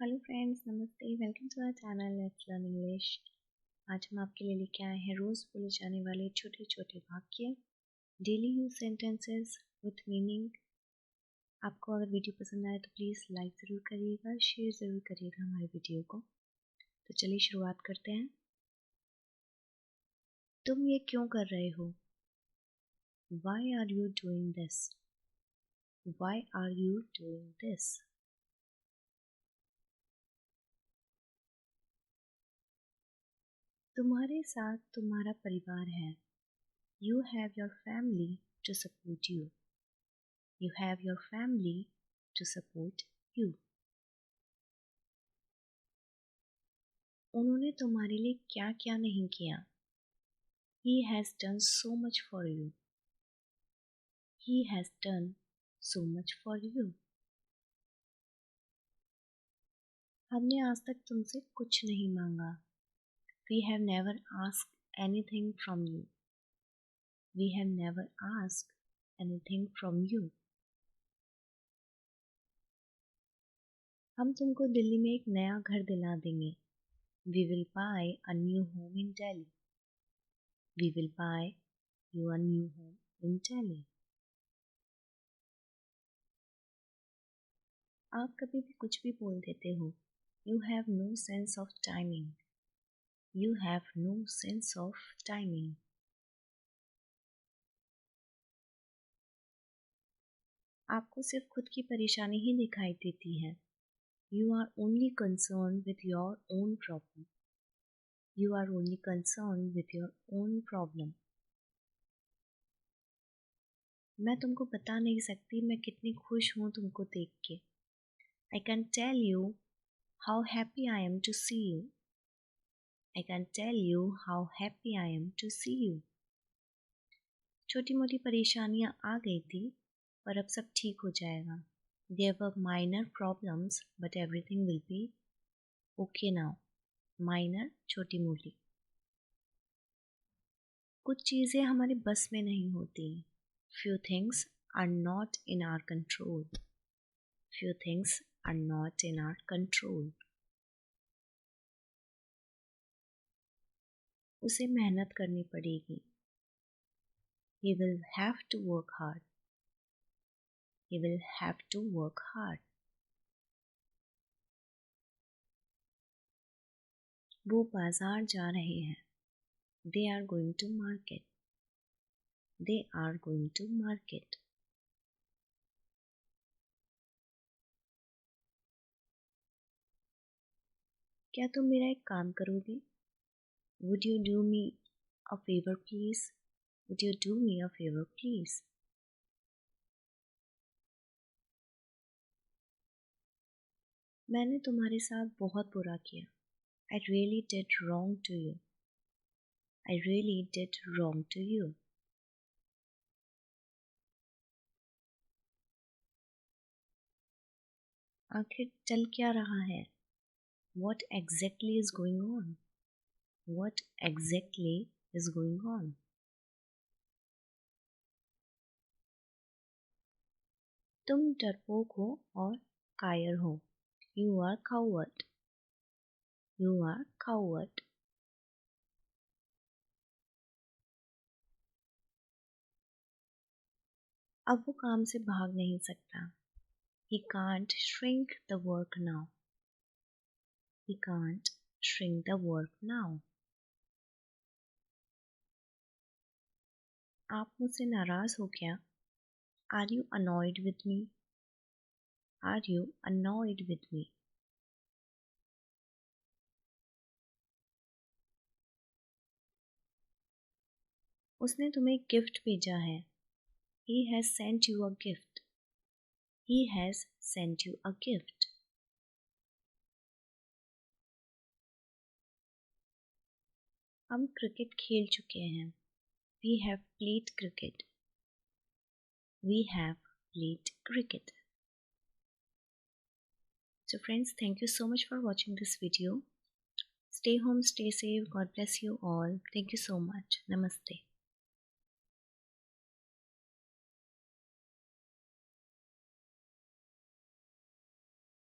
Hello friends, नमस्ते। Welcome to our channel let's learn English. आज हम आपके लिए लेके आए हैं रोज़ बोले जाने वाले छोटे छोटे वाक्य, daily use sentences with meaning. आपको अगर वीडियो पसंद आए तो प्लीज़ लाइक ज़रूर करिएगा, शेयर ज़रूर करिएगा हमारे वीडियो को। तो चलिए शुरुआत करते हैं। तुम ये क्यों कर रहे हो? Why are you doing this? Why are you doing this? तुम्हारे साथ तुम्हारा परिवार है। You have your family to support you. You have your family to support you. उन्होंने तुम्हारे लिए क्या क्या नहीं किया? He has done so much for you. He has done so much for you. हमने आज तक तुमसे कुछ नहीं मांगा. We have never asked anything from you. We have never asked anything from you. हम तुमको दिल्ली में एक नया घर दिला देंगे. We will buy a new home in Delhi. We will buy you a new home in Delhi. आप कभी भी कुछ भी बोल देते हो. You have no sense of timing. You have no sense of timing. आपको सिर्फ खुद की परेशानी ही दिखाई देती है. You are only concerned with your own problem. You are only concerned with your own problem. मैं तुमको बता नहीं सकती मैं कितनी खुश हूँ तुमको देख के. I can tell you how happy I am to see you. I can tell you how happy I am to see you. छोटी मोटी परेशानियाँ आ गई थी पर अब सब ठीक हो जाएगा. There were minor problems but everything will be okay now. Minor छोटी मोटी. कुछ चीज़ें हमारे बस में नहीं होती. Few things are not in our control. Few things are not in our control. उसे मेहनत करनी पड़ेगी. He will have to work hard. He will have to work hard. वो बाजार जा रहे हैं. They are going to market. They are going to market. क्या तुम मेरा एक काम करोगे? Would you do me a favor please? Would you do me a favor please? मैंने तुम्हारे साथ बहुत बुरा किया. I really did wrong to you. I really did wrong to you. आखिर चल क्या रहा है? What exactly is going on? What exactly is going on? तुम डरपोक हो और कायर हो. You are coward. You are coward. अब वो काम से भाग नहीं सकता. He can't shrink the work now. He can't shrink the work now. आप मुझसे नाराज हो क्या? Are you annoyed with me? Are you annoyed with me? उसने तुम्हें एक गिफ्ट भेजा है. He has sent you a gift. He has sent you a gift. हम क्रिकेट खेल चुके हैं. We have played cricket. We have played cricket. So friends, thank you so much for watching this video. Stay home, stay safe. God bless you all. Thank you so much. Namaste.